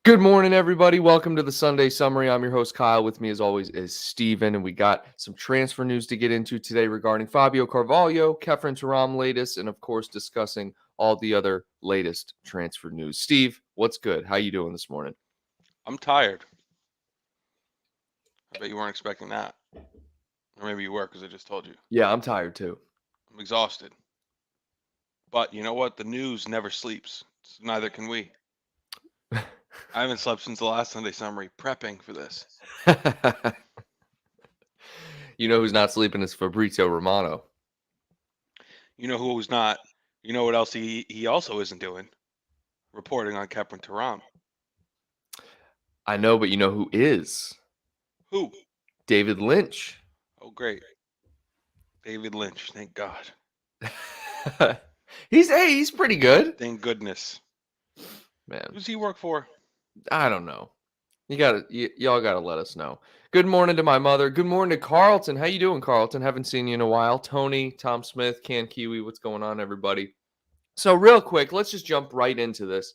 Good morning, everybody. Welcome to the Sunday Summary. I'm your host, Kyle. With me, as always, is Steven, and we got some transfer news to get into today regarding Fabio Carvalho, Khephren Thuram latest, and of course, discussing all the other latest transfer news. Steve, what's good? How you doing this morning? I'm tired. I bet you weren't expecting that. Or maybe you were because I just told you. Yeah, I'm tired too. I'm exhausted. But you know what? The news never sleeps. So neither can we. I haven't slept since the last Sunday summary prepping for this. You know who's not sleeping is Fabrizio Romano. You know who's not? You know what else he also isn't doing? Reporting on Khephren Thuram. I know, but you know who is? Who? David Lynch. Oh, great. David Lynch. Thank God. He's pretty good. Thank goodness. Man, Who's he work for? I don't know. Y'all gotta let us know. Good morning to my mother. Good morning to Carlton. How you doing, Carlton? Haven't seen you in a while. Tony, Tom Smith, Can Kiwi. What's going on, everybody? So real quick, let's just jump right into this.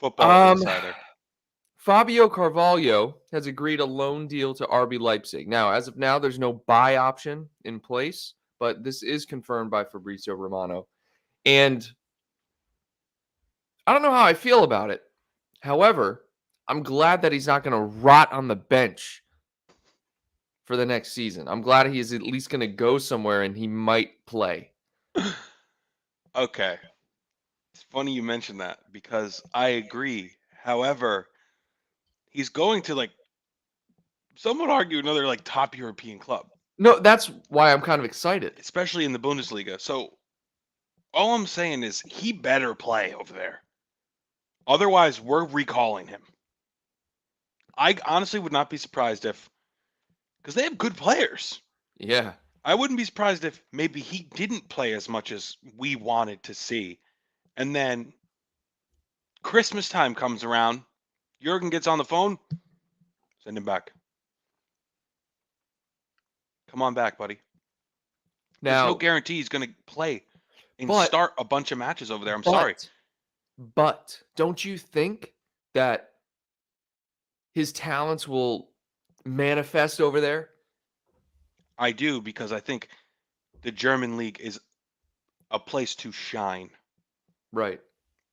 Football Insider. Fabio Carvalho has agreed a loan deal to RB Leipzig. Now, as of now, there's no buy option in place, but this is confirmed by Fabrizio Romano. And I don't know how I feel about it. However, I'm glad that he's not going to rot on the bench for the next season. I'm glad he is at least going to go somewhere and he might play. Okay. It's funny you mentioned that because I agree. However, he's going to some would argue another top European club, No, that's why I'm kind of excited. especially in the Bundesliga. So all I'm saying is he better play over there. Otherwise, we're recalling him. I honestly would not be surprised because they have good players. Yeah. I wouldn't be surprised if maybe he didn't play as much as we wanted to see. And then Christmas time comes around, Jurgen gets on the phone, send him back. Come on back, buddy. There's no Now, guarantee he's going to play and but- start a bunch of matches over there. I'm sorry. But don't you think that his talents will manifest over there? I do, because I think the German league is a place to shine. Right.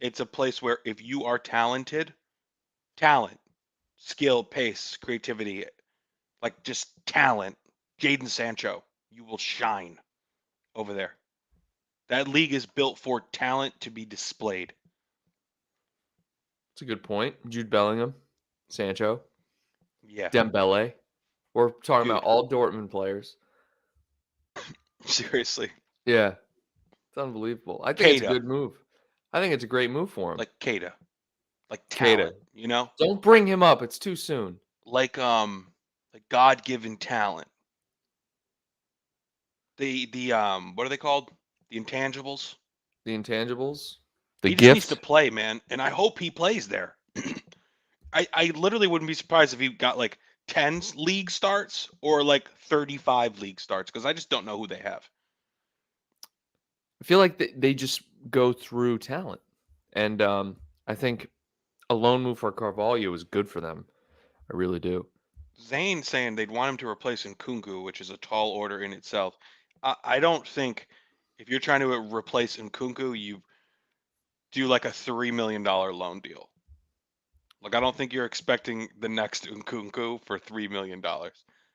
It's a place where if you are talented, talent, skill, pace, creativity, like just talent, Jadon Sancho, you will shine over there. That league is built for talent to be displayed. That's a good point. Jude Bellingham, Sancho, Yeah. Dembele. We're talking Dude. about all Dortmund players. Seriously. Yeah. It's unbelievable. I think it's a Keita. good move. I think it's a great move for him. Like Keita. Like Keita. talent, you know? Don't bring him up. It's too soon. Like God-given talent. The what are they called? The intangibles. The intangibles. The He just needs gifts. to play, man, and I hope he plays there. I literally wouldn't be surprised if he got 10 league starts or 35 league starts, because I just don't know who they have. I feel like they just go through talent. And I think a loan move for Carvalho is good for them. I really do. Zane saying they'd want him to replace Nkunku, which is a tall order in itself. I don't think if you're trying to replace Nkunku, you do a $3 million loan deal. I don't think you're expecting the next Nkunku for $3 million.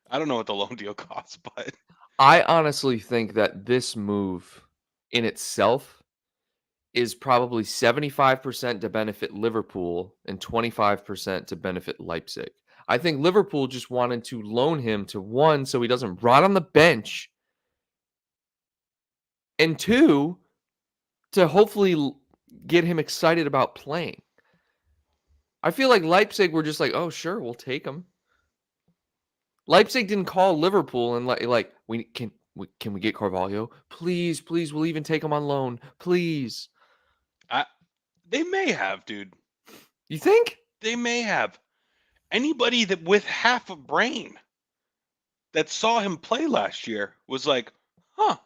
I don't know what the loan deal costs, but I honestly think that this move in itself is probably 75% to benefit Liverpool and 25% to benefit Leipzig. I think Liverpool just wanted to loan him to one, so he doesn't rot on the bench, and two, to hopefully get him excited about playing. I feel like Leipzig were just like, oh, sure, we'll take him. Leipzig didn't call Liverpool and can we get Carvalho? Please, we'll even take him on loan. Please. they may have, dude. You think? They may have. Anybody that with half a brain that saw him play last year was like, huh,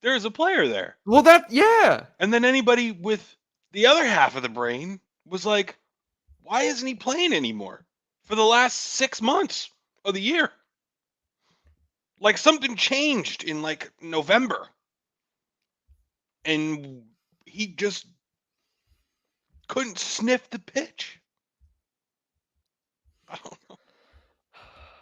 there's a player there. Well, yeah. And then anybody with the other half of the brain was like, Why isn't he playing anymore for the last 6 months of the year? Like something changed in like November. And he just couldn't sniff the pitch. I don't know.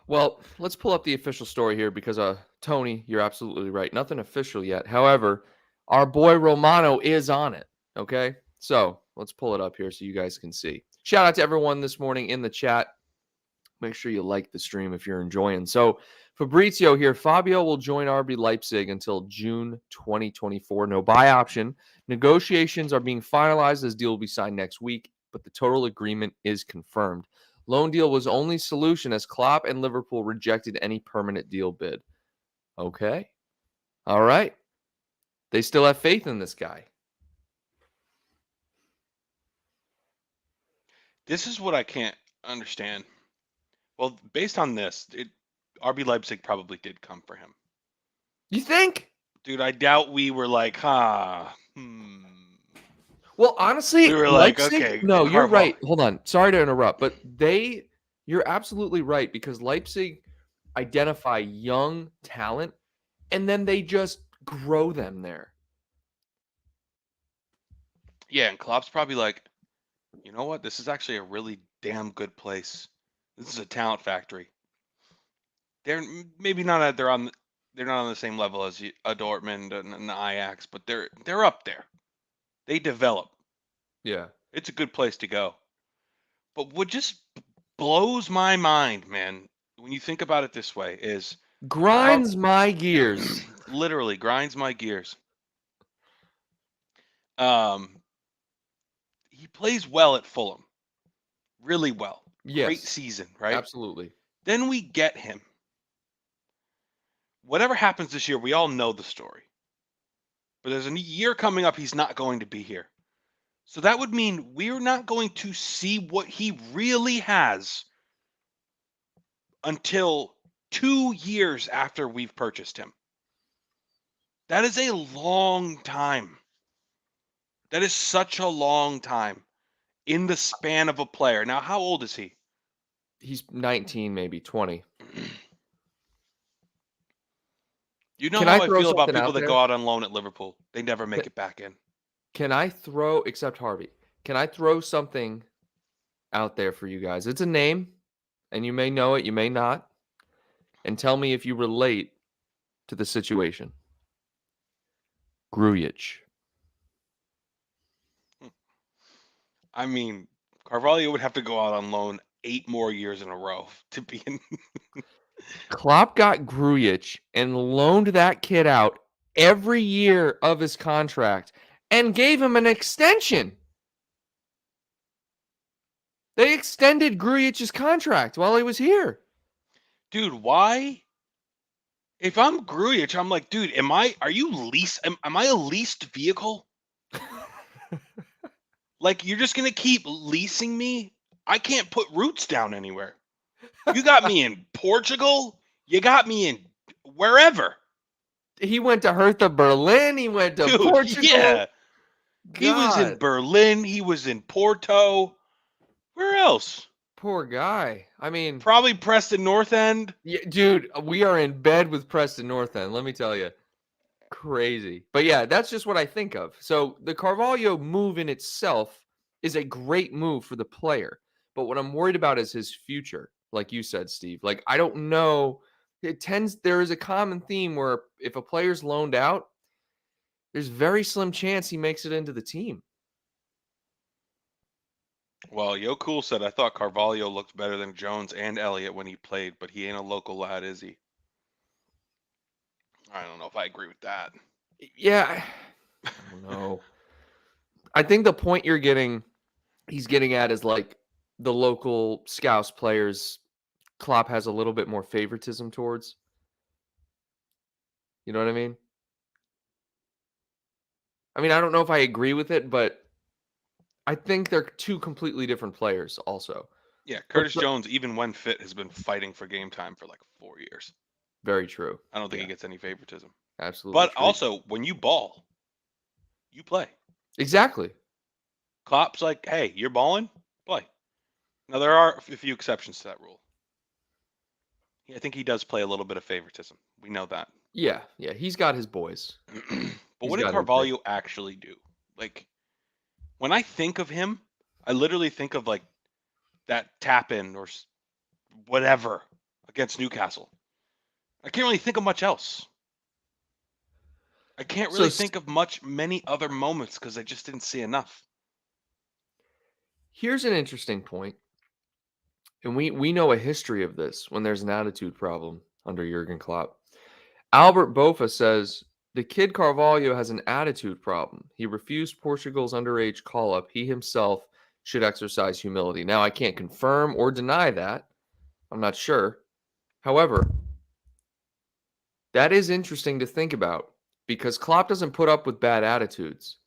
Well, let's pull up the official story here because, Tony, you're absolutely right. Nothing official yet. However, our boy Romano is on it. Okay. So let's pull it up here so you guys can see. Shout out to everyone this morning in the chat. Make sure you like the stream if you're enjoying. So Fabrizio here. Fabio will join RB Leipzig until June 2024. No buy option. Negotiations are being finalized. This deal will be signed next week, but the total agreement is confirmed. Loan deal was only solution as Klopp and Liverpool rejected any permanent deal bid. Okay. All right. They still have faith in this guy. This is what I can't understand. Well, based on this, RB Leipzig probably did come for him. You think? Dude, I doubt we were like, Well, honestly, we were like, Leipzig, okay. no, you're Carval- right. Hold on. Sorry to interrupt, but you're absolutely right because Leipzig identify young talent and then they just grow them there. Yeah, and Klopp's probably like, you know what? This is actually a really damn good place. This is a talent factory. They're maybe not at they're not on the same level as a Dortmund and the Ajax, but they're up there. They develop. Yeah. It's a good place to go. But what just blows my mind, man, when you think about it this way, is Grinds my gears. literally grinds my gears. He plays well at Fulham. Really well. Yes. Great season, right? Absolutely. Then we get him. Whatever happens this year, we all know the story. But there's a year coming up, he's not going to be here. So that would mean we're not going to see what he really has until 2 years after we've purchased him. That is a long time. That is such a long time in the span of a player. Now, how old is he? He's 19, maybe 20. You know Can how I I throw feel about something people out that there? go out on loan at Liverpool. They never make it back in. Can I throw, except Harvey, can I throw something out there for you guys? It's a name, and you may know it, you may not. And tell me if you relate to the situation. Grujic. I mean, Carvalho would have to go out on loan 8 more years in a row to be in. Klopp got Grujic and loaned that kid out every year of his contract and gave him an extension. They extended Grujic's contract while he was here. Dude, why? If I'm Grujic, I'm like, dude, am I a leased vehicle? Like, you're just going to keep leasing me? I can't put roots down anywhere. You got me in Portugal. You got me in wherever. He went to Hertha Berlin. He went to Dude, Portugal. yeah. He was in God, Berlin. He was in Porto. Where else? poor guy. I mean, Probably Preston North End. yeah, dude, we are in bed with Preston North End. Let me tell you. Crazy. But yeah, that's just what I think of. So the Carvalho move in itself is a great move for the player. But what I'm worried about is his future. Like you said, Steve. Like, I don't know. There is a common theme where if a player's loaned out, there's very slim chance he makes it into the team. Well, Yo Cool said, I thought Carvalho looked better than Jones and Elliott when he played, but he ain't a local lad, is he? I don't know if I agree with that. Yeah. I don't know. I think the point he's getting at is like the local Scouse players Klopp has a little bit more favoritism towards. You know what I mean? I mean, I don't know if I agree with it, but I think they're two completely different players also. Yeah, Curtis Jones, even when fit, has been fighting for game time for like 4 years. Very true. I don't think he gets any favoritism. Absolutely. But true. also, when you ball, you play. Exactly. Klopp's like, hey, you're balling? Play. Now, there are a few exceptions to that rule. I think he does play a little bit of favoritism. We know that. Yeah, he's got his boys. But what did Carvalho actually do? Like, when I think of him, I literally think of like that tap in or whatever against Newcastle. I can't really think of much else. I can't really think of many other moments because I just didn't see enough. Here's an interesting point. And we know a history of this when there's an attitude problem under Jurgen Klopp. Albert Bofa says the kid Carvalho has an attitude problem. He refused Portugal's underage call-up. He himself should exercise humility. Now, I can't confirm or deny that. I'm not sure. However, that is interesting to think about because Klopp doesn't put up with bad attitudes.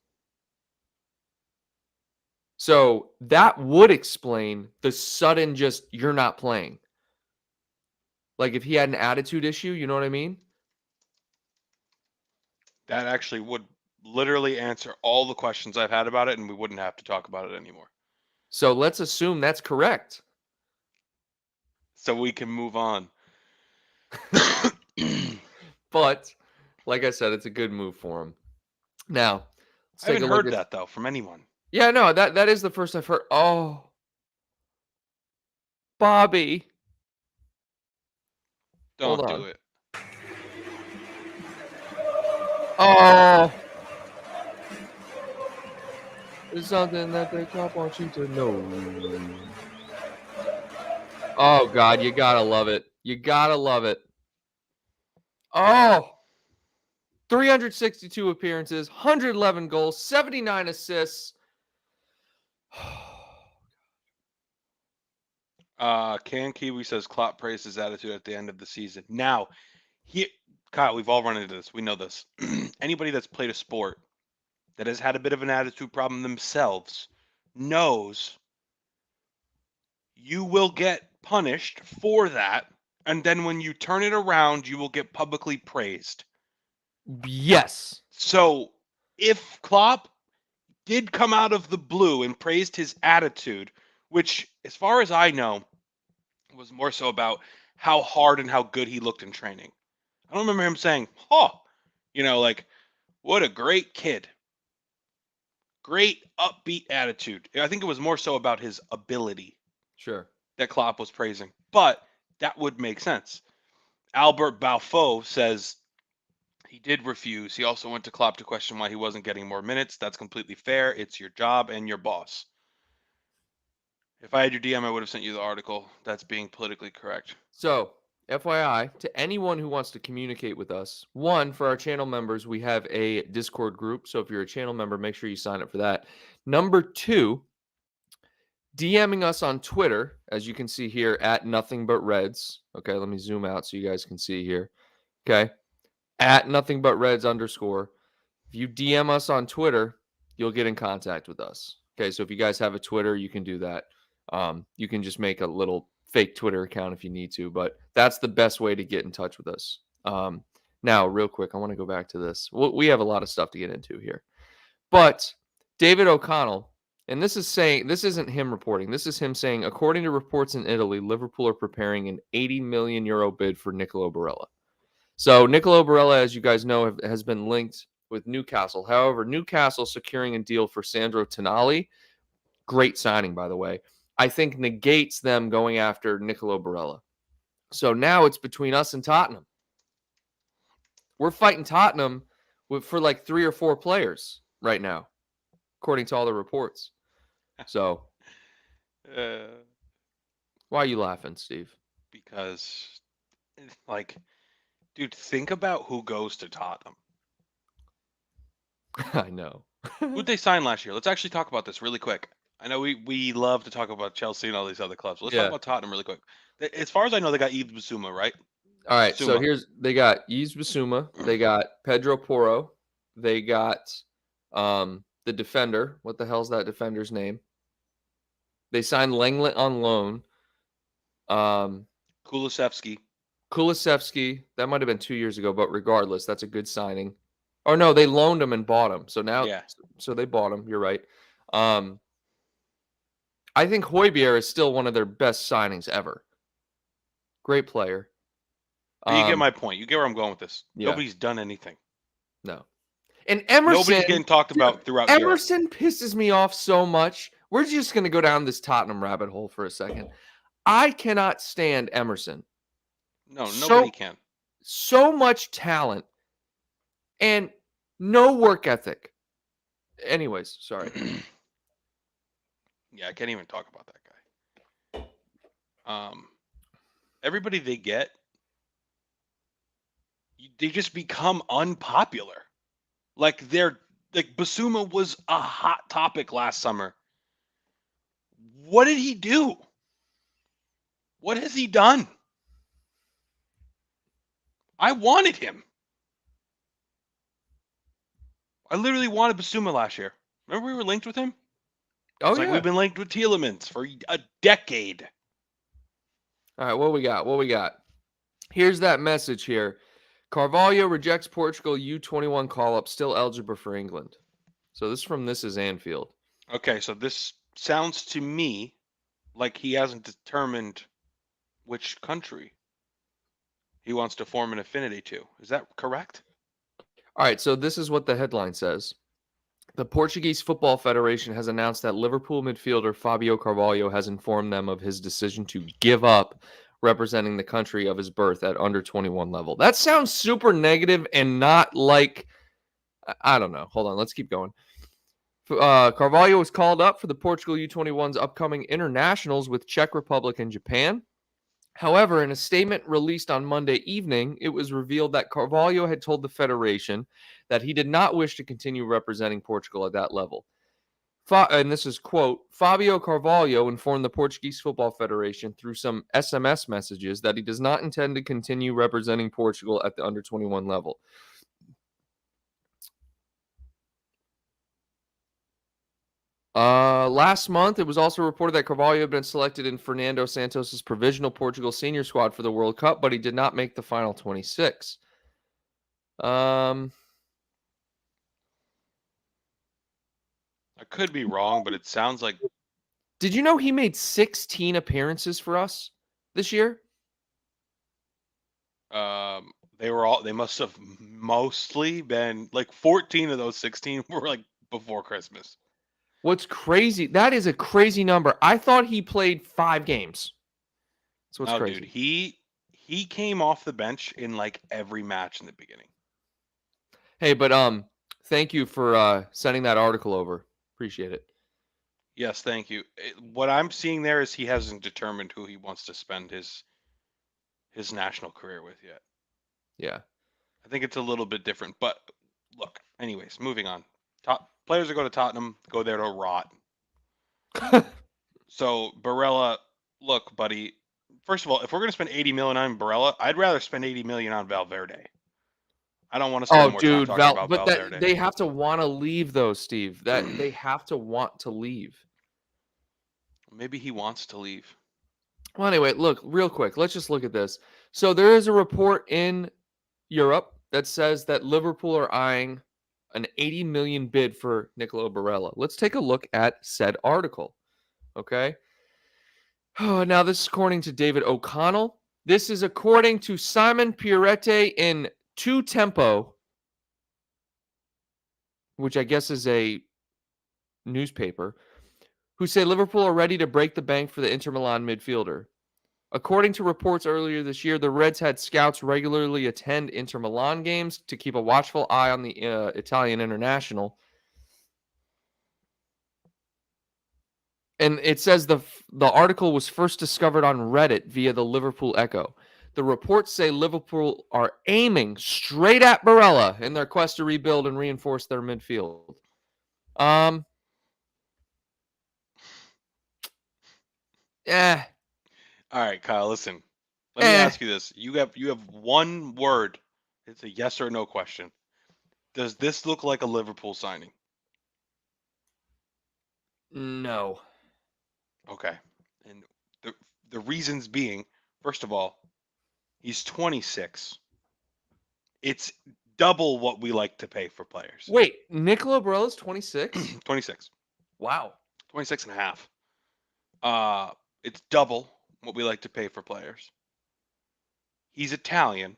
So that would explain the sudden just, you're not playing. Like if he had an attitude issue, you know what I mean? That actually would literally answer all the questions I've had about it, and we wouldn't have to talk about it anymore. So let's assume that's correct. So we can move on. But, like I said, it's a good move for him. Now, I haven't heard that, though, from anyone. Yeah, no, that is the first I've heard. Oh. Bobby. Don't do it. Oh. It's something that the cop wants you to know. Oh, God, you gotta love it. You gotta love it. Oh. 362 appearances, 111 goals, 79 assists. Can Kiwi says Klopp praised his attitude at the end of the season. Now, Kyle, we've all run into this. We know this. Anybody that's played a sport that has had a bit of an attitude problem themselves knows you will get punished for that. And then when you turn it around, you will get publicly praised. Yes. So if Klopp did come out of the blue and praised his attitude, which, as far as I know, was more so about how hard and how good he looked in training. I don't remember him saying, like, what a great kid. Great upbeat attitude. I think it was more so about his ability. Sure. That Klopp was praising. But that would make sense. Albert Balfour says he did refuse. He also went to Klopp to question why he wasn't getting more minutes. That's completely fair. It's your job and your boss. If I had your DM, I would have sent you the article. That's being politically correct. So, FYI, to anyone who wants to communicate with us, one, for our channel members, we have a Discord group. So if you're a channel member, make sure you sign up for that. Number two, DMing us on Twitter, as you can see here, at Nothing But Reds. Okay, let me zoom out so you guys can see here. Okay, at Nothing But Reds _. If you DM us on Twitter, you'll get in contact with us. Okay, so if you guys have a Twitter, you can do that. You can just make a little fake Twitter account if you need to, but that's the best way to get in touch with us. Now, real quick, I want to go back to this. We have a lot of stuff to get into here, but David O'Connell, and this isn't him reporting. This is him saying, according to reports in Italy, Liverpool are preparing an 80 million euro bid for Nicolo Barella. So Nicolo Barella, as you guys know, has been linked with Newcastle. However, Newcastle securing a deal for Sandro Tonali, great signing, by the way, I think negates them going after Nicolo Barella. So now it's between us and Tottenham. We're fighting Tottenham for like 3 or 4 players right now, according to all the reports. So, why are you laughing, Steve? Because, dude, think about who goes to Tottenham. I know. Who'd they sign last year? Let's actually talk about this really quick. I know we love to talk about Chelsea and all these other clubs. Let's talk about Tottenham really quick. As far as I know, they got Yves Bissouma, right? All right, so they got Yves Bissouma, they got Pedro Porro, they got the defender. What the hell's that defender's name? They signed Lenglet on loan. Kulusevski, that might have been 2 years ago, but regardless, that's a good signing. Or no, they loaned him and bought him. So now, so they bought him. You're right. I think Højbjerg is still one of their best signings ever. Great player. But you get my point. You get where I'm going with this. Yeah. Nobody's done anything. No. And Emerson. Nobody's getting talked about throughout Europe. Emerson pisses me off so much. We're just going to go down this Tottenham rabbit hole for a second. I cannot stand Emerson. No, nobody can. So much talent and no work ethic. Anyways, sorry. Yeah, I can't even talk about that guy. Everybody they get, they just become unpopular. Like Basuma was a hot topic last summer. What did he do? What has he done? I wanted him. I literally wanted Basuma last year. Remember we were linked with him? Oh, it's like we've been linked with Tielemans for a decade. All right, what we got? Here's that message here. Carvalho rejects Portugal U21 call-up, still eligible for England. So this is Anfield. Okay, so this sounds to me like he hasn't determined which country he wants to form an affinity to. Is that correct? All right, so this is what the headline says. The Portuguese Football Federation has announced that Liverpool midfielder Fabio Carvalho has informed them of his decision to give up representing the country of his birth at under 21 level. That sounds super negative and not like, I don't know. Hold on, let's keep going. Carvalho was called up for the Portugal U21's upcoming internationals with Czech Republic and Japan. However, in a statement released on Monday evening, it was revealed that Carvalho had told the federation that he did not wish to continue representing Portugal at that level. And this is, quote, Fabio Carvalho informed the Portuguese Football Federation through some SMS messages that he does not intend to continue representing Portugal at the under 21 level. Last month, it was also reported that Carvalho had been selected in Fernando Santos' provisional Portugal senior squad for the World Cup, but he did not make the final 26. I could be wrong, but it sounds like. Did you know he made 16 appearances for us this year? They must have mostly been like 14 of those 16 were like before Christmas. What's crazy? That is a crazy number. I thought he played 5 games. That's what's crazy. Dude, he came off the bench in like every match in the beginning. Hey, but thank you for sending that article over. Appreciate it. Yes, thank you. What I'm seeing there is he hasn't determined who he wants to spend his national career with yet. Yeah. I think it's a little bit different. But look, anyways, moving on. Top players that go to Tottenham go there to rot. So Barella, look, buddy. First of all, if we're going to spend 80 million on Barella, I'd rather spend 80 million on Valverde. I don't want to spend more time talking about Valverde. They have to want to leave, though, Steve. That they have to want to leave. Maybe he wants to leave. Well, anyway, look, real quick. Let's just look at this. So there is a report in Europe that says that Liverpool are eyeing an 80 million bid for Nicolo Barella. Let's take a look at said article. Okay. Oh, now this is according to David O'Connell. This is according to Simon Pierrette in Two Tempo, which I guess is a newspaper, who say Liverpool are ready to break the bank for the Inter Milan midfielder. According to reports earlier this year, the Reds had scouts regularly attend Inter Milan games to keep a watchful eye on the Italian international. And it says the article was first discovered on Reddit via the Liverpool Echo. The reports say Liverpool are aiming straight at Barella in their quest to rebuild and reinforce their midfield. Yeah. All right, Kyle, listen. Let me ask you this. You have one word. It's a yes or no question. Does this look like a Liverpool signing? No. Okay. And the reasons being, first of all, he's 26. It's double what we like to pay for players. Wait, Nicolo Barella's 26? 26. Wow. 26 and a half. It's double what we like to pay for players. He's Italian.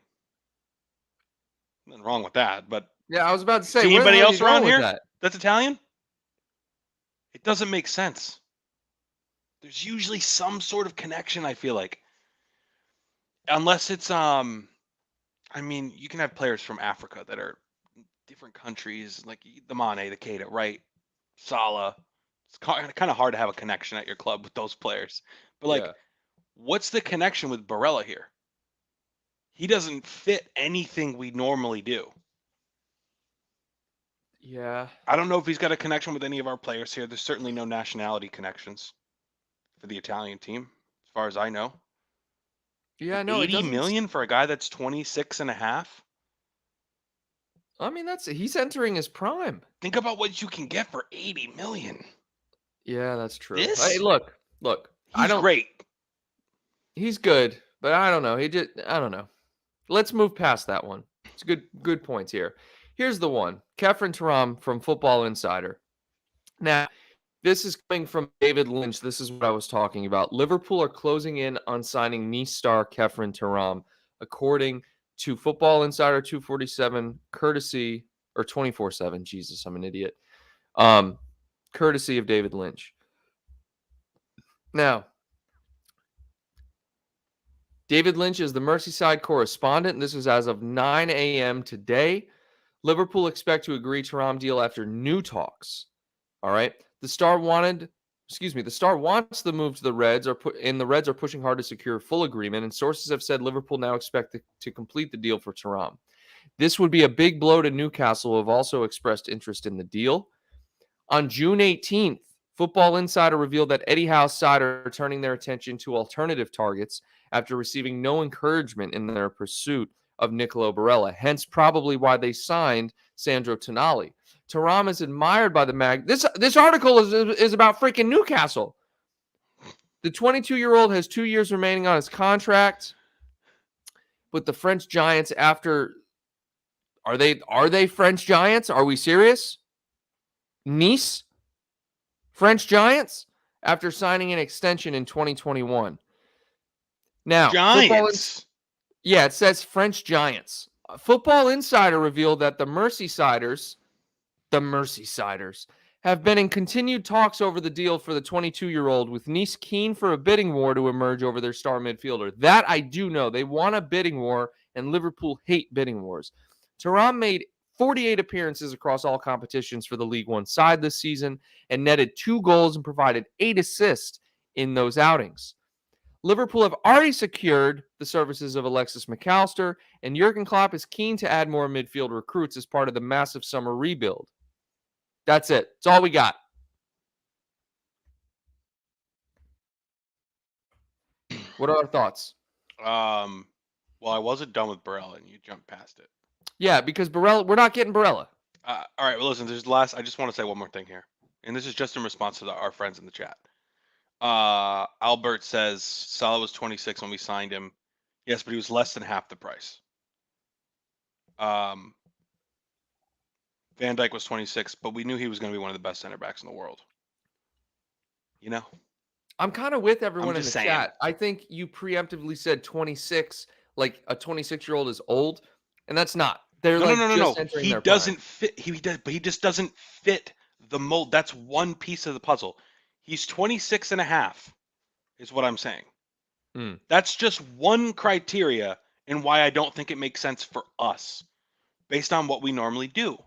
Nothing wrong with that, but Yeah, I was about to say, see where the anybody hell are you else going around with here that? that's Italian? It doesn't make sense. There's usually some sort of connection, I feel like. Unless it's I mean, you can have players from Africa that are different countries, like the Mane, the Keita, right? Salah. It's kind of hard to have a connection at your club with those players. But like, Yeah. what's the connection with Barella here? He doesn't fit anything we normally do. Yeah. I don't know if he's got a connection with any of our players here. There's certainly no nationality connections for the Italian team, as far as I know. Yeah, But no, it 80 doesn't. million for a guy that's 26 and a half? I mean, he's entering his prime. Think about what you can get for 80 million. Yeah, that's true. Hey, This? look. He's great. He's good, but I don't know. I don't know. Let's move past that one. It's good points here. Here's the one. Khephren Thuram from Football Insider. Now, this is coming from David Lynch. This is what I was talking about. Liverpool are closing in on signing Nice star Khephren Thuram, according to Football Insider 247, courtesy, or 24/7. Jesus, I'm an idiot. Courtesy of David Lynch. Now, David Lynch is the Merseyside correspondent. And this is as of 9 a.m. today. Liverpool expect to agree to Thuram deal after new talks. All right. The Star wants the move to the Reds, and the Reds are pushing hard to secure a full agreement. And sources have said Liverpool now expect to complete the deal for Thuram. This would be a big blow to Newcastle, who have also expressed interest in the deal. On June 18th, Football Insider revealed that Eddie Howe's side are turning their attention to alternative targets after receiving no encouragement in their pursuit of Nicolo Barella, hence probably why they signed Sandro Tonali. Thuram is admired by the mag. This article is about freaking Newcastle. The 22-year-old has 2 years remaining on his contract with the French Giants after. Are they French Giants? Are we serious? Nice? French Giants? After signing an extension in 2021. Now, Giants. Yeah, it says French Giants. Football Insider revealed that the Merseyside have been in continued talks over the deal for the 22-year-old, with Nice keen for a bidding war to emerge over their star midfielder. That I do know. They want a bidding war, and Liverpool hate bidding wars. Thuram made 48 appearances across all competitions for the League One side this season and netted 2 goals and provided 8 assists in those outings. Liverpool have already secured the services of Alexis McAllister, and Jurgen Klopp is keen to add more midfield recruits as part of the massive summer rebuild. That's it. That's all we got. What are our thoughts? Well, I wasn't done with Barella, and you jumped past it. Yeah, because Barella, we're not getting Barella. All right, well, listen, I just want to say one more thing here, and this is just in response to our friends in the chat. Albert says Salah was 26 when we signed him. Yes, but he was less than half the price. Van Dijk was 26, but we knew he was going to be one of the best center backs in the world. You know? I'm kind of with everyone in the saying. chat. I think you preemptively said 26, like a 26-year-old is old, and that's not. They're no. Entering he their doesn't prime. fit. He just doesn't fit the mold. That's one piece of the puzzle. He's 26 and a half, is what I'm saying. That's just one criteria and why I don't think it makes sense for us, based on what we normally do.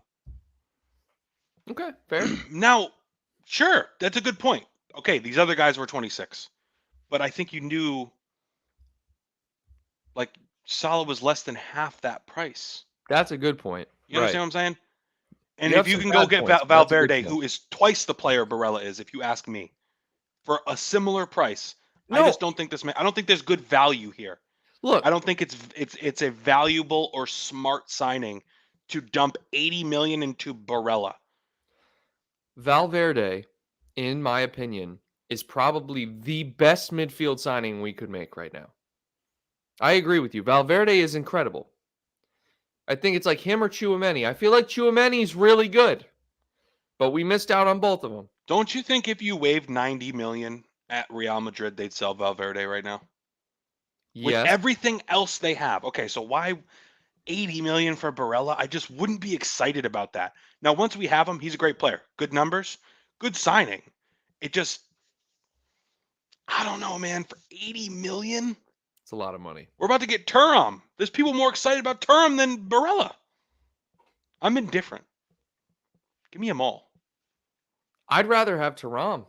Okay, fair. Now, sure, that's a good point. Okay, these other guys were 26, but I think you knew, like, Salah was less than half that price. That's a good point. You understand what I'm saying? And You if you can go get Valverde, who is twice the player Barella is, if you ask me, for a similar price, I just don't think I don't think there's good value here. Look, I don't think it's a valuable or smart signing to dump 80 million into Barella. Valverde, in my opinion, is probably the best midfield signing we could make right now. I agree with you. Valverde is incredible. I think it's like him or Tchouaméni. I feel like Tchouaméni's really good, but we missed out on both of them. Don't you think if you waived 90 million at Real Madrid, they'd sell Valverde right now? With Yes. everything else they have. Okay, so why 80 million for Barella? I just wouldn't be excited about that. Now, once we have him, he's a great player. Good numbers, good signing. It just, I don't know, man. For 80 million, It's a lot of money. we're about to get Thuram. There's people more excited about Thuram than Barella. I'm indifferent. Give me them all. I'd rather have Thuram.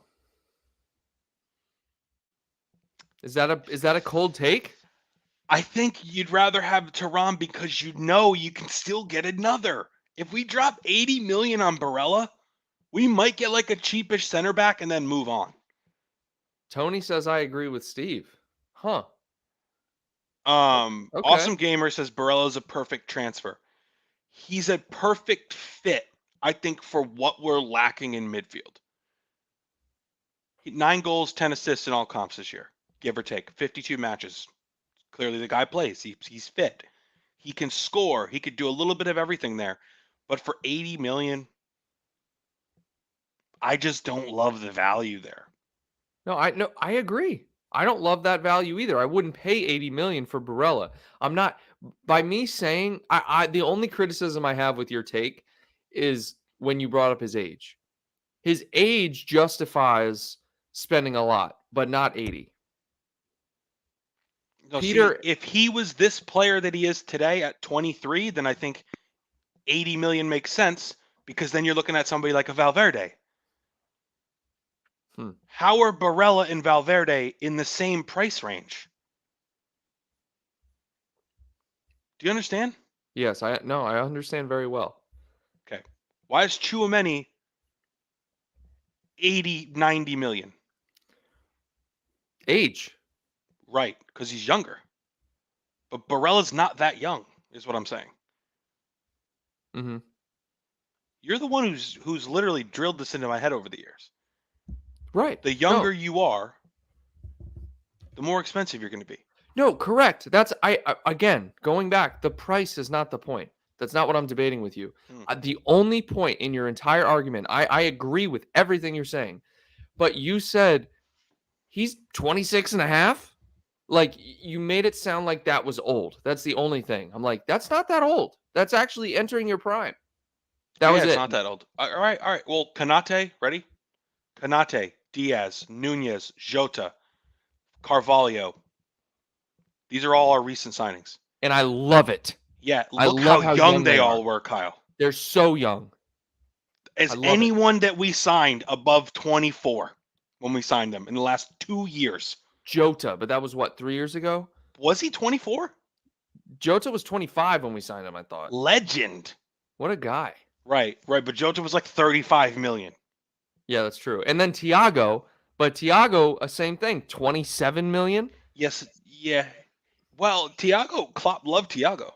Is that a cold take? I think you'd rather have Thuram because you know you can still get another. If we drop 80 million on Barella, we might get like a cheapish center back and then move on. Tony says I agree with Steve. Huh. Okay. Okay. Awesome Gamer says Barella's a perfect transfer. He's a perfect fit, I think, for what we're lacking in midfield. 9 goals, 10 assists in all comps this year, give or take. 52 matches. Clearly the guy plays. He's fit. He can score. He could do a little bit of everything there. But for 80 million, I just don't love the value there. No, I agree. I don't love that value either. I wouldn't pay 80 million for Barella. I'm not by me saying I the only criticism I have with your take is when you brought up his age. His age justifies spending a lot, but not 80. No, Peter, see, if he was this player that he is today at 23, then I think 80 million makes sense because then you're looking at somebody like a Valverde. How are Barella and Valverde in the same price range? Do you understand? yes, I understand very well. Okay. Why is Tchouaméni 80, 90 million? Age. Right, because he's younger. But Barella's not that young, is what I'm saying. Mm-hmm. You're the one who's literally drilled this into my head over the years. Right. The younger you are, the more expensive you're going to be. No, correct. That's again, going back, the price is not the point. That's not what I'm debating with you. The only point in your entire argument, I agree with everything you're saying, but you said he's 26 and a half. Like, you made it sound like that was old. That's the only thing. I'm like, that's not that old. That's actually entering your prime. That was it. It's not that old. All right. Well, Konate, ready? Konate, Diaz, Nunez, Jota, Carvalho. These are all our recent signings. And I love it. Yeah, look how young they all were, Kyle. They're so young. Is anyone that we signed above 24 when we signed them in the last 2 years? Jota, but that was what, 3 years ago? Was he 24? Jota was 25 when we signed him, I thought. Legend. What a guy. Right. But Jota was like 35 million. Yeah, that's true. And then Thiago, same thing, 27 million. Yes, yeah. Well, Klopp loved Thiago,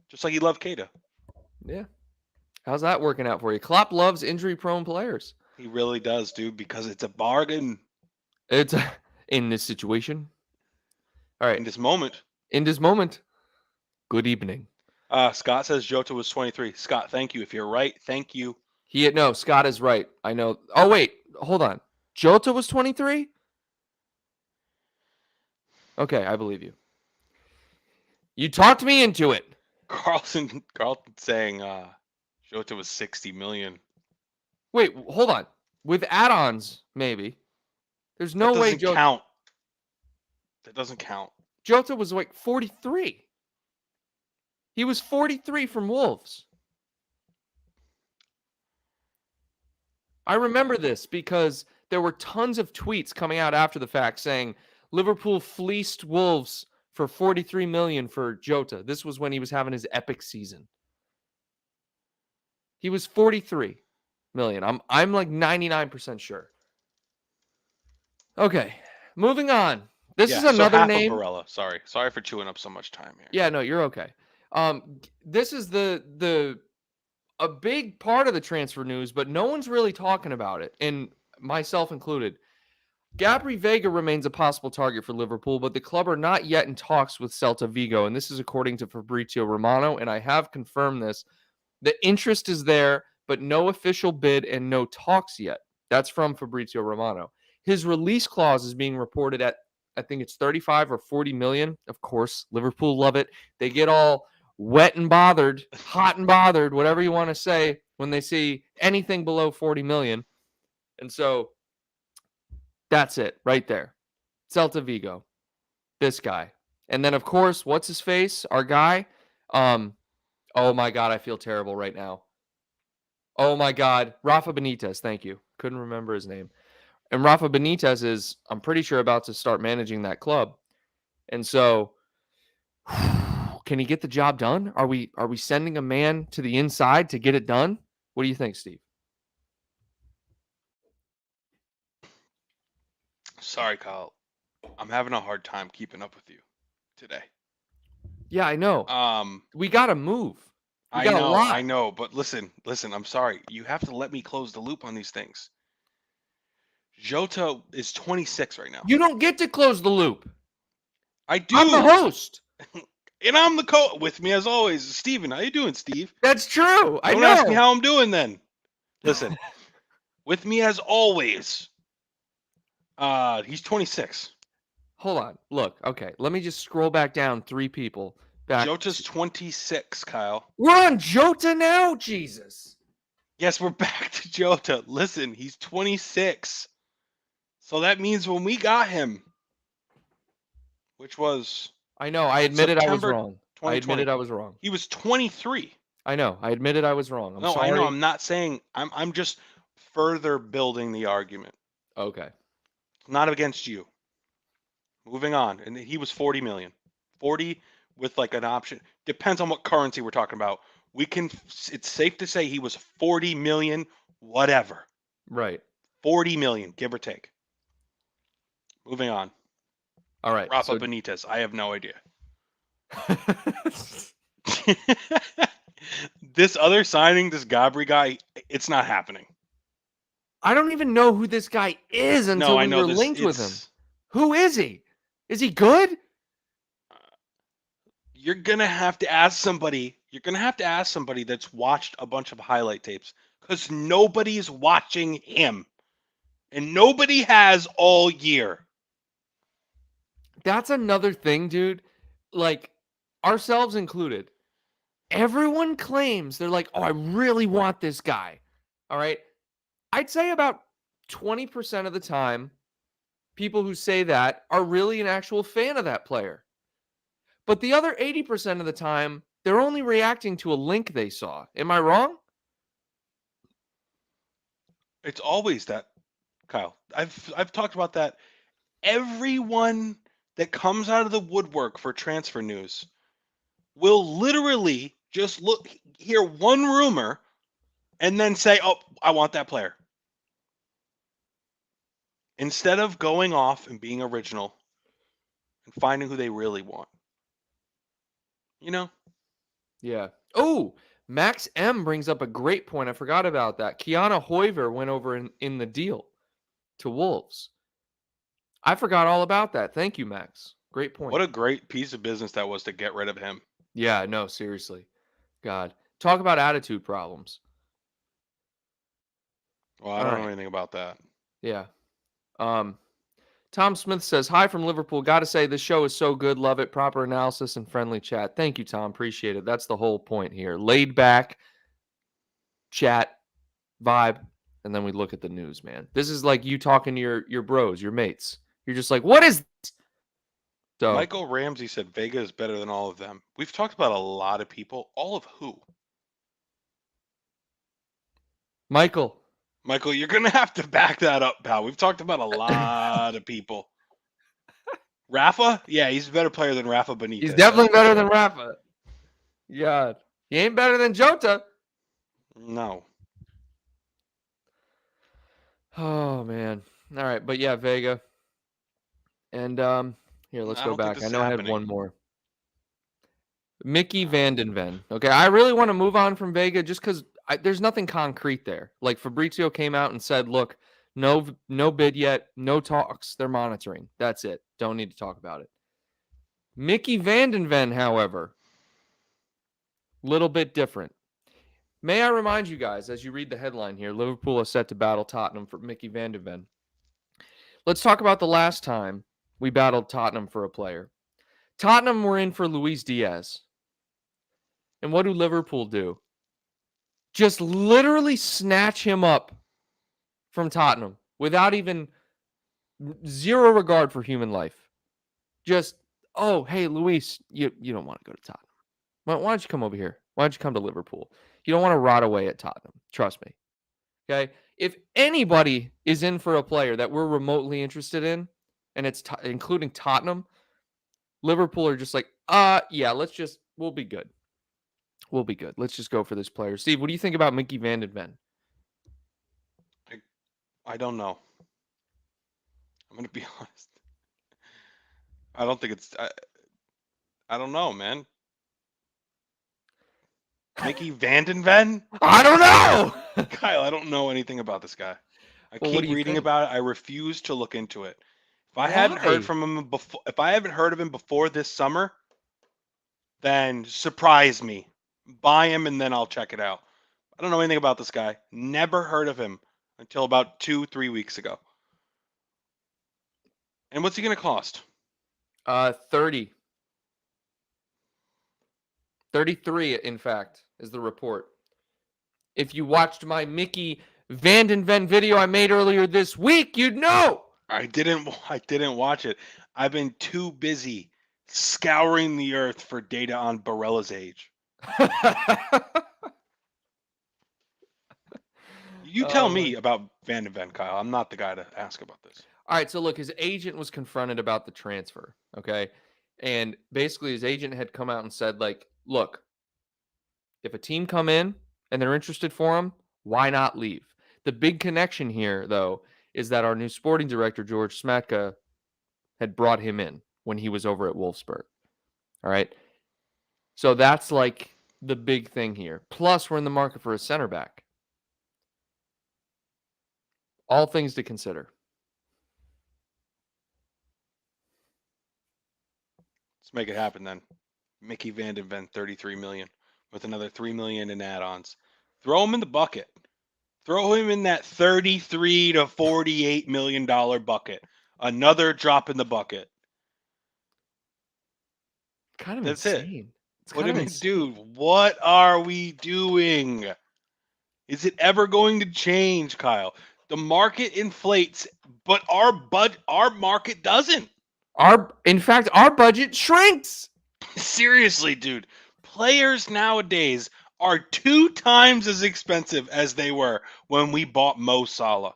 just like he loved Keita. Yeah. How's that working out for you? Klopp loves injury-prone players. He really does, dude, because it's a bargain. It's in this situation. All right. In this moment. Good evening. Scott says Jota was 23. Scott, thank you. If you're right, thank you. No, Scott is right. I know. Oh, wait. Hold on. Jota was 23? Okay, I believe you. You talked me into it. Carlton saying Jota was 60 million. Wait, hold on. With add-ons, maybe. There's no way Jota count. That doesn't count. Jota was like 43. He was 43 from Wolves. I remember this because there were tons of tweets coming out after the fact saying Liverpool fleeced Wolves for 43 million for Jota. This was when he was having his epic season. He was 43 million. I'm like 99% sure. Okay, moving on. This is another half name. Of Barella. Sorry for chewing up so much time here. Yeah, no, you're okay. This is a big part of the transfer news, but no one's really talking about it, and myself included. Gabri Veiga remains a possible target for Liverpool, but the club are not yet in talks with Celta Vigo, and this is according to Fabrizio Romano, and I have confirmed this. The interest is there, but no official bid and no talks yet. That's from Fabrizio Romano. His release clause is being reported at, I think it's 35 or 40 million. Of course, Liverpool love it. They get all wet and bothered, hot and bothered, whatever you want to say, when they see anything below 40 million. And so that's it right there. Celta Vigo, this guy. And then, of course, what's his face? Our guy. Oh my God, I feel terrible right now. Oh my God, Rafa Benitez. Thank you. Couldn't remember his name. And Rafa Benitez is, I'm pretty sure, about to start managing that club. And so, can he get the job done? Are we sending a man to the inside to get it done? What do you think, Steve? Sorry, Kyle. I'm having a hard time keeping up with you today. Yeah, I know. We got to move. I know, but listen, I'm sorry. You have to let me close the loop on these things. Jota is 26 right now. You don't get to close the loop. I do. I'm the host. And I'm the with me as always, Steven. How you doing, Steve? That's true. I know. Don't ask me how I'm doing then. Listen, with me as always, he's 26. Hold on. Look, okay. Let me just scroll back down 3 people. Jota's 26, Kyle. We're on Jota now? Jesus. Yes, we're back to Jota. Listen, he's 26. So that means when we got him, which was... I know. I admitted I was wrong. I admitted I was wrong. He was 23. I know. I admitted I was wrong. I'm sorry. I know. I'm not saying... I'm just further building the argument. Okay. Not against you. Moving on. And he was 40 million. 40 with like an option. Depends on what currency we're talking about. It's safe to say he was 40 million, whatever. Right. 40 million, give or take. Moving on. All right. Rafa Benitez. I have no idea. This other signing, this Gabri guy, it's not happening. I don't even know who this guy is until we were linked with him. Who is he? Is he good? You're going to have to ask somebody. You're going to have to ask somebody that's watched a bunch of highlight tapes because nobody's watching him. And nobody has all year. That's another thing, dude. Like, ourselves included. Everyone claims they're like, oh, I really want this guy. All right. I'd say about 20% of the time, people who say that are really an actual fan of that player. But the other 80% of the time, they're only reacting to a link they saw. Am I wrong? It's always that, Kyle. I've talked about that. Everyone that comes out of the woodwork for transfer news will literally just hear one rumor and then say, oh, I want that player. Instead of going off and being original and finding who they really want. You know? Yeah. Oh, Max M brings up a great point. I forgot about that. Kiana Hoiver went over in the deal to Wolves. I forgot all about that. Thank you, Max. Great point. What a great piece of business that was to get rid of him. Yeah, no, seriously. God. Talk about attitude problems. Well, I don't know anything about that. Yeah. Tom Smith says, hi from Liverpool. Got to say, this show is so good. Love it. Proper analysis and friendly chat. Thank you, Tom. Appreciate it. That's the whole point here. Laid back, chat, vibe, and then we look at the news, man. This is like you talking to your bros, your mates. You're just like, what is this? So, Michael Ramsey said Veiga is better than all of them. We've talked about a lot of people. All of who? Michael, you're going to have to back that up, pal. We've talked about a lot of people. Rafa? Yeah, he's a better player than Rafa Benitez. He's definitely better than Rafa. Yeah. He ain't better than Jota. No. Oh, man. All right. But yeah, Veiga. And here, let's go back. I know I had one more. Micky van den Ven. Okay, I really want to move on from Veiga just because there's nothing concrete there. Like Fabrizio came out and said, look, no bid yet, no talks. They're monitoring. That's it. Don't need to talk about it. Micky van den Ven, however, little bit different. May I remind you guys, as you read the headline here, Liverpool is set to battle Tottenham for Micky van den Ven. Let's talk about the last time we battled Tottenham for a player. Tottenham were in for Luis Diaz. And what do Liverpool do? Just literally snatch him up from Tottenham without even zero regard for human life. Just, oh, hey, Luis, you don't want to go to Tottenham. Why don't you come over here? Why don't you come to Liverpool? You don't want to rot away at Tottenham. Trust me. Okay? If anybody is in for a player that we're remotely interested in, and it's including Tottenham, Liverpool are just like, yeah, we'll be good. We'll be good. Let's just go for this player. Steve, what do you think about Micky van den Ven? I don't know. I'm going to be honest. I don't think it's... I don't know, man. Micky van den Ven? I don't know! Kyle, I don't know anything about this guy. I Well, what keep do you reading think? about it. I refuse to look into it. If I Why? hadn't heard from him before, if I haven't heard of him before this summer, then surprise me. Buy him and then I'll check it out. I don't know anything about this guy. Never heard of him until about 2-3 weeks ago. And what's he going to cost? 30. 33, in fact, is the report. If you watched my Micky van den Ven video I made earlier this week, you'd know. I didn't watch it. I've been too busy scouring the earth for data on Barella's age. You tell me about Van den Ven, Kyle. I'm not the guy to ask about this. All right, so look, his agent was confronted about the transfer, okay? And basically his agent had come out and said, like, look, if a team come in and they're interested for him, why not leave? The big connection here, though, is that our new sporting director, George Smetka, had brought him in when he was over at Wolfsburg. All right? So that's like the big thing here. Plus, we're in the market for a center back. All things to consider. Let's make it happen then. Micky van den Ven, 33 million, with another 3 million in add-ons. Throw him in the bucket. Throw him in that 33 to 48 million dollar bucket. Another drop in the bucket. Kind of That's insane. it. What do we do? What are we doing? Is it ever going to change, Kyle? The market inflates, but our market doesn't. In fact, our budget shrinks. Seriously, dude. Players nowadays are 2 times as expensive as they were when we bought Mo Salah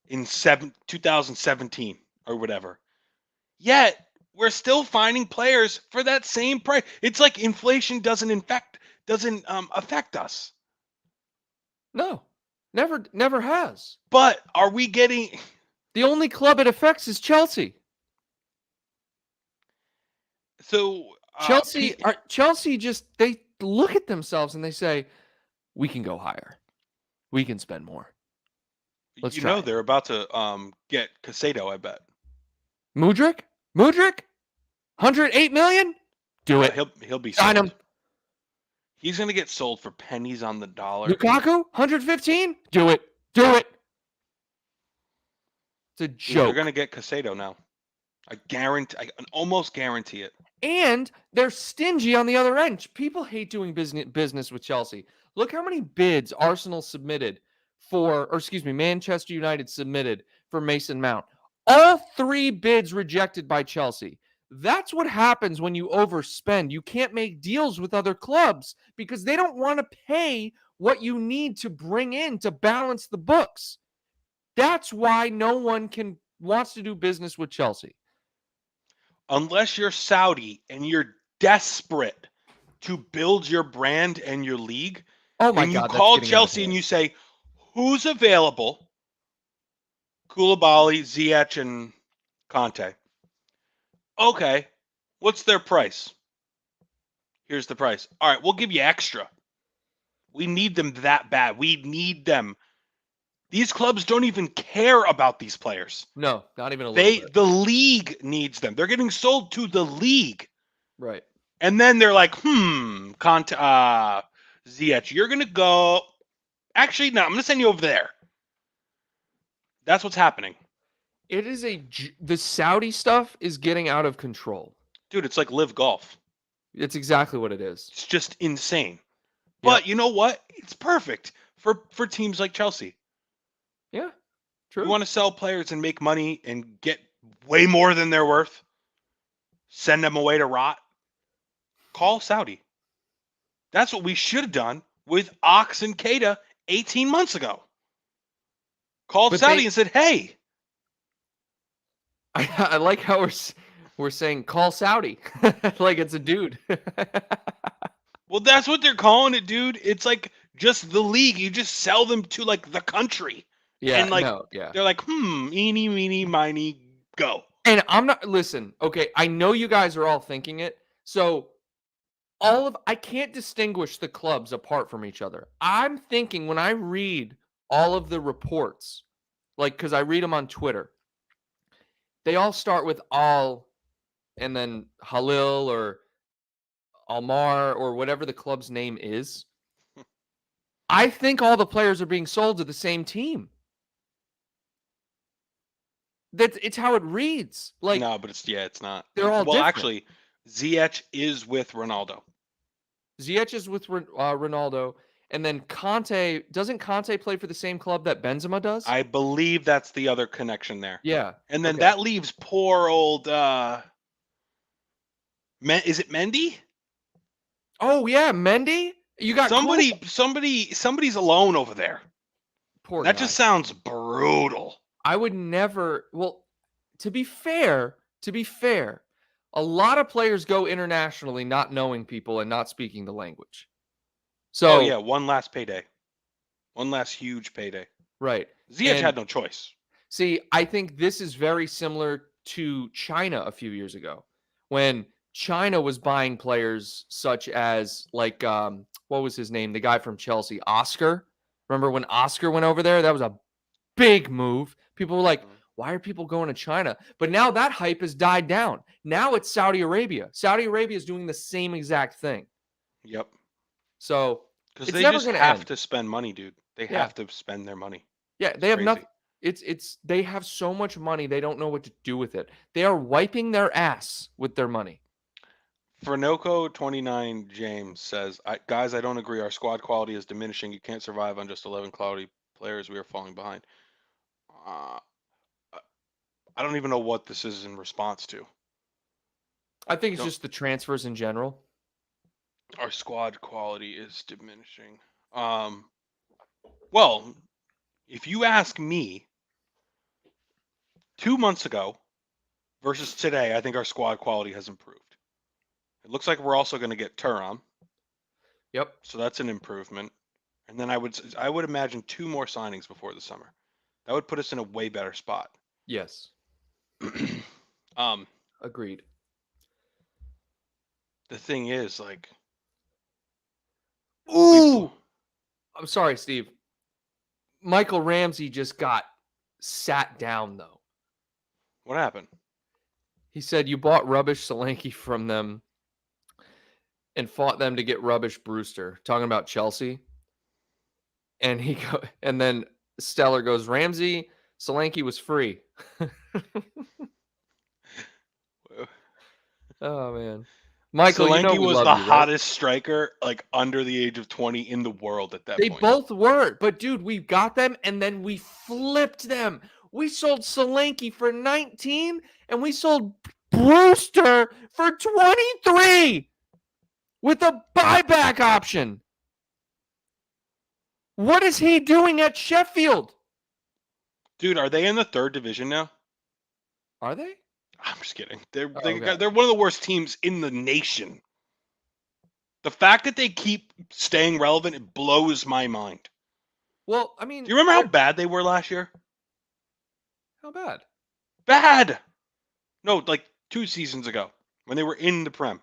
in 2017 or whatever. Yet, we're still finding players for that same price. It's like inflation doesn't affect us. No. Never has. But are we getting... The only club it affects is Chelsea. So Chelsea just, they look at themselves and they say, we can go higher. We can spend more. Let's try. They're about to get Caicedo, I bet. Mudryk? 108 million? Do it. He'll be Sign sold. him. He's going to get sold for pennies on the dollar. Lukaku? 115? Do it. Do it. It's a joke. They're going to get Caicedo now. I almost guarantee it. And they're stingy on the other end. People hate doing business with Chelsea. Look how many bids Arsenal submitted Manchester United submitted for Mason Mount. All 3 bids rejected by Chelsea. That's what happens when you overspend. You can't make deals with other clubs because they don't want to pay what you need to bring in to balance the books. That's why no one wants to do business with Chelsea. Unless you're Saudi and you're desperate to build your brand and your league. Oh my God! God! You call Chelsea and you say, "Who's available?" Koulibaly, Ziyech, and Conte. Okay, what's their price? Here's the price. All right, we'll give you extra. We need them that bad. We need them. These clubs don't even care about these players. No, not even a little bit. The league needs them. They're getting sold to the league. Right. And then they're like, Ziyech, you're going to go. Actually, no, I'm going to send you over there. That's what's happening. It is the Saudi stuff is getting out of control. Dude, it's like live golf. It's exactly what it is. It's just insane. Yep. But you know what? It's perfect for teams like Chelsea. Yeah, true. You want to sell players and make money and get way more than they're worth? Send them away to rot? Call Saudi. That's what we should have done with Ox and Keita 18 months ago. Called Saudi and said, hey. I like how we're saying call Saudi like it's a dude. Well, that's what they're calling it, dude. It's like just the league. You just sell them to like the country. Yeah, and like no, yeah. They're like, eeny, meeny, miny, go. And I'm not listen, okay, I know you guys are all thinking it. So I can't distinguish the clubs apart from each other. I'm thinking when I read all of the reports, like because I read them on Twitter, they all start with Al and then Halil or Almar or whatever the club's name is. I think all the players are being sold to the same team. It's how it reads. Like no, but it's not. They're all different. Actually, Ziyech is with Ronaldo. Ziyech is with Ronaldo, and then doesn't Conte play for the same club that Benzema does? I believe that's the other connection there. Yeah, and then that leaves poor old. Is it Mendy? Oh yeah, Mendy. You got somebody's alone over there. Poor that guy. Just sounds brutal. I would never. Well, to be fair, a lot of players go internationally not knowing people and not speaking the language. So yeah, one last payday. One last huge payday. Right. Ziyech had no choice. See, I think this is very similar to China a few years ago when China was buying players such as like what was his name? The guy from Chelsea, Oscar. Remember when Oscar went over there? That was a big move. People were like, why are people going to China? But now that hype has died down. Now it's Saudi Arabia. Saudi Arabia is doing the same exact thing. Yep. So because they just have to spend money, dude. They have to spend their money. Yeah, they have nothing. They have so much money they don't know what to do with it. They are wiping their ass with their money. Fernoco29 James says, guys, I don't agree. Our squad quality is diminishing. You can't survive on just 11 quality players. We are falling behind. I don't even know what this is in response to. I think it's just the transfers in general. Our squad quality is diminishing. Well, if you ask me, 2 months ago versus today, I think our squad quality has improved. It looks like we're also going to get Thuram. Yep. So that's an improvement. And then I would imagine 2 more signings before the summer. That would put us in a way better spot. Yes. Agreed. The thing is, like, ooh, I'm sorry, Steve. Michael Ramsey just got sat down, though. What happened? He said you bought rubbish Solanke from them and fought them to get rubbish Brewster. Talking about Chelsea. And and then Stellar goes, Ramsey, Solanke was free. Oh, man. Michael, Solanke was the hottest hottest striker, like, under the age of 20 in the world at that point. They both were. But, dude, we got them, and then we flipped them. We sold Solanke for 19, and we sold Brewster for 23 with a buyback option. What is he doing at Sheffield? Dude, are they in the 3rd division now? Are they? I'm just kidding. They're one of the worst teams in the nation. The fact that they keep staying relevant, it blows my mind. Well, I mean, do you remember how bad they were last year? How bad? Bad. No, like 2 seasons ago when they were in the Prem.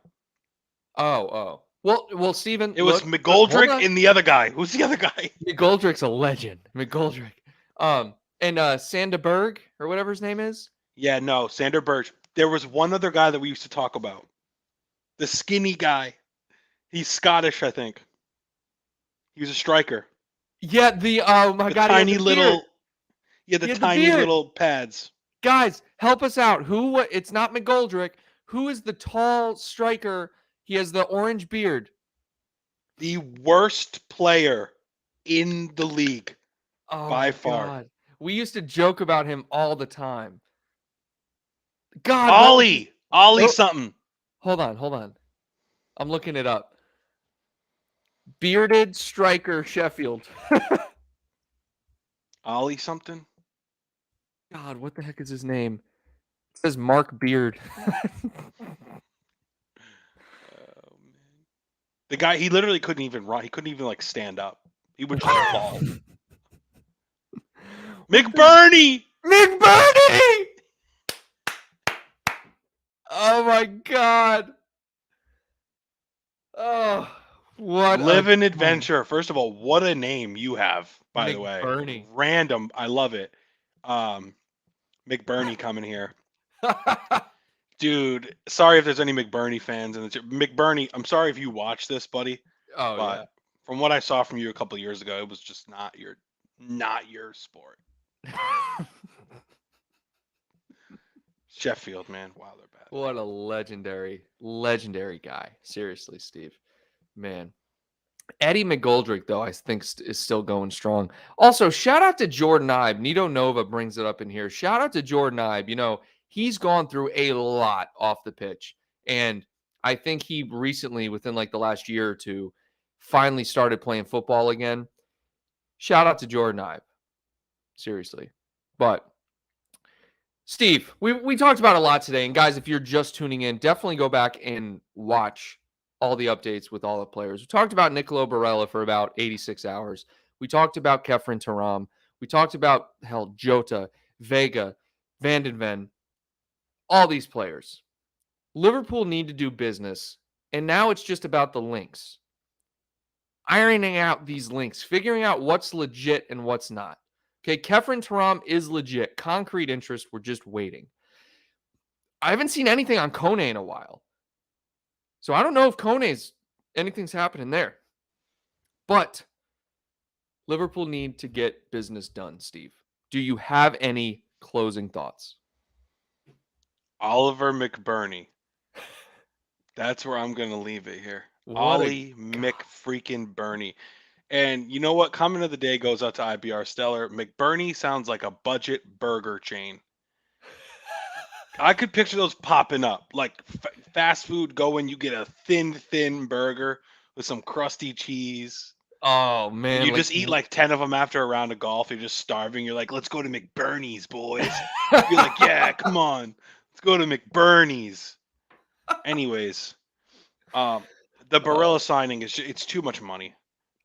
Oh. Well, Steven. It was McGoldrick and the other guy. Who's the other guy? McGoldrick's a legend. McGoldrick. And Sanderberg or whatever his name is. Yeah, no, Sander Birch. There was one other guy that we used to talk about. The skinny guy. He's Scottish, I think. He was a striker. Yeah, oh my God. Tiny little. Yeah, the tiny little pads. Guys, help us out. It's not McGoldrick. Who is the tall striker? He has the orange beard. The worst player in the league Oh by my far. God. We used to joke about him all the time. God, Ollie Oh. something. Hold on. I'm looking it up. Bearded striker Sheffield. Ollie something. God, what the heck is his name? It says Mark Beard. Oh, man. The guy, he literally couldn't even run. He couldn't even like stand up. He would just fall. McBurney! McBurney! Oh my God. Oh, what Live a an adventure. First of all, what a name you have, by the way. McBurney. Random. I love it. McBurney coming here. Dude, sorry if there's any McBurney fans in the McBurney, I'm sorry if you watch this, buddy. Oh But yeah. from what I saw from you a couple years ago, it was just not your sport. Sheffield, man. Wow, they're bad. What a legendary guy. Seriously, Steve. Man. Eddie McGoldrick, though, I think is still going strong. Also, shout out to Jordan Ibe. Nito Nova brings it up in here. Shout out to Jordan Ibe. You know, he's gone through a lot off the pitch. And I think he recently, within like the last year or two, finally started playing football again. Shout out to Jordan Ibe. Seriously. But Steve, we talked about a lot today. And guys, if you're just tuning in, definitely go back and watch all the updates with all the players. We talked about Nicolo Barella for about 86 hours. We talked about Khephren Thuram. We talked about, Jota, Veiga, Van den Ven, all these players. Liverpool need to do business, and now it's just about the links. Ironing out these links, figuring out what's legit and what's not. Okay, Khephren Thuram is legit. Concrete interest, we're just waiting. I haven't seen anything on Kone in a while. So I don't know if anything's happening there. But Liverpool need to get business done, Steve. Do you have any closing thoughts? Oliver McBurney. That's where I'm going to leave it here. Ollie McFreaking Burney. And you know what? Comment of the day goes out to IBR Stellar. McBurney sounds like a budget burger chain. I could picture those popping up. Like fast food going, you get a thin burger with some crusty cheese. Oh, man. You just eat like 10 of them after a round of golf. You're just starving. You're like, let's go to McBurney's, boys. You're like, yeah, come on. Let's go to McBurney's. Anyways, the Barella signing it's too much money.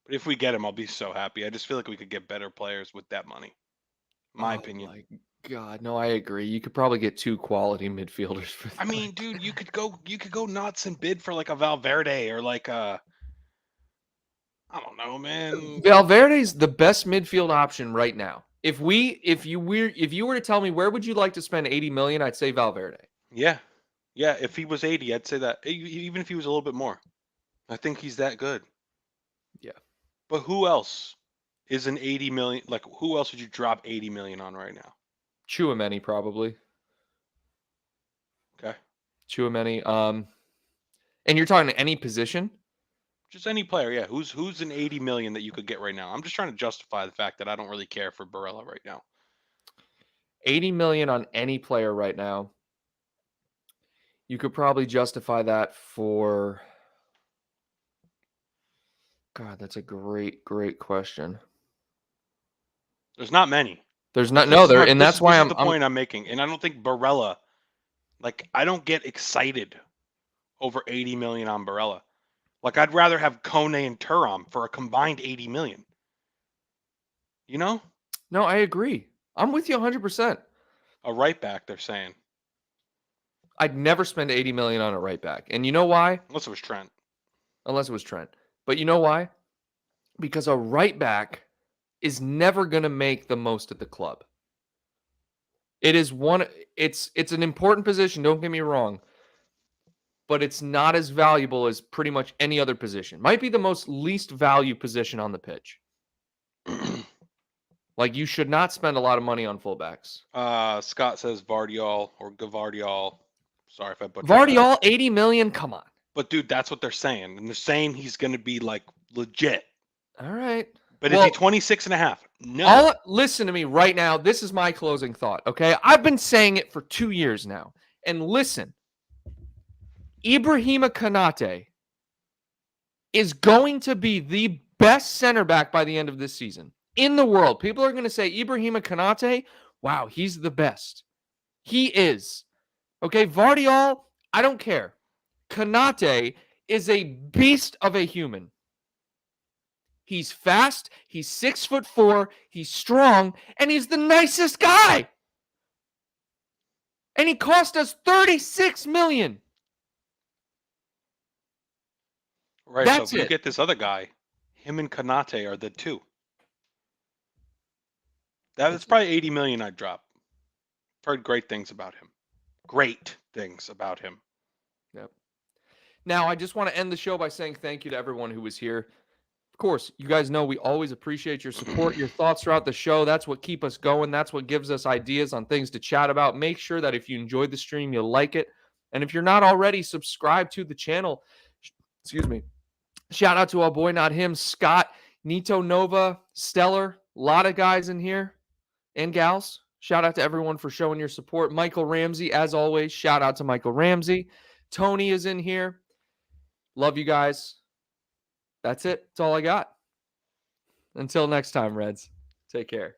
But if we get him, I'll be so happy. I just feel like we could get better players with that money. My opinion. My God, no, I agree. You could probably get 2 quality midfielders for that. I mean, dude, you could go nuts and bid for like a Valverde or like a I don't know, man. Valverde's the best midfield option right now. If you were to tell me where would you like to spend 80 million, I'd say Valverde. Yeah. Yeah, if he was 80, I'd say that. Even if he was a little bit more. I think he's that good. Yeah. But who else is an 80 million? Like, who else would you drop 80 million on right now? Chouameni, probably. Okay. Chouameni. And you're talking any position? Just any player, yeah. Who's an 80 million that you could get right now? I'm just trying to justify the fact that I don't really care for Barella right now. 80 million on any player right now. You could probably justify that for... God, that's a great question. There's not many. There's not and that's why I'm the point I'm making. And I don't think Barella, like, I don't get excited over 80 million on Barella. Like, I'd rather have Kone and Thuram for a combined 80 million. You know? No, I agree. I'm with you 100%. A right back, they're saying. I'd never spend 80 million on a right back. And you know why? Unless it was Trent. But you know why? Because a right back is never going to make the most at the club. It's an important position, don't get me wrong. But it's not as valuable as pretty much any other position. Might be the most least value position on the pitch. Like, you should not spend a lot of money on fullbacks. Scott says Vardiol or Gavardiol. Sorry if I butchered Vardiol, 80 million? Come on. But dude, that's what they're saying. And they're saying he's going to be like legit. All right. But is he 26 and a half? No. Listen to me right now. This is my closing thought, okay? I've been saying it for 2 years now. And listen, Ibrahima Konate is going to be the best center back by the end of this season in the world. People are going to say, Ibrahima Konate, wow, he's the best. He is. Okay, Vardiol, I don't care. Konate is a beast of a human. He's fast, he's 6'4", he's strong, and he's the nicest guy. And he cost us $36 million. Right, That's so if it. you get this other guy, him and Konate are the two. That's probably 80 million I'd drop. Heard great things about him. Great things about him. Yep. Now, I just want to end the show by saying thank you to everyone who was here. Of course, you guys know we always appreciate your support, your thoughts throughout the show. That's what keeps us going. That's what gives us ideas on things to chat about. Make sure that if you enjoyed the stream, you like it. And if you're not already, subscribe to the channel. Excuse me. Shout out to our boy, not him, Scott, Nito Nova, Stellar. A lot of guys in here and gals. Shout out to everyone for showing your support. Michael Ramsey, as always, shout out to Michael Ramsey. Tony is in here. Love you guys. That's it. That's all I got. Until next time, Reds. Take care.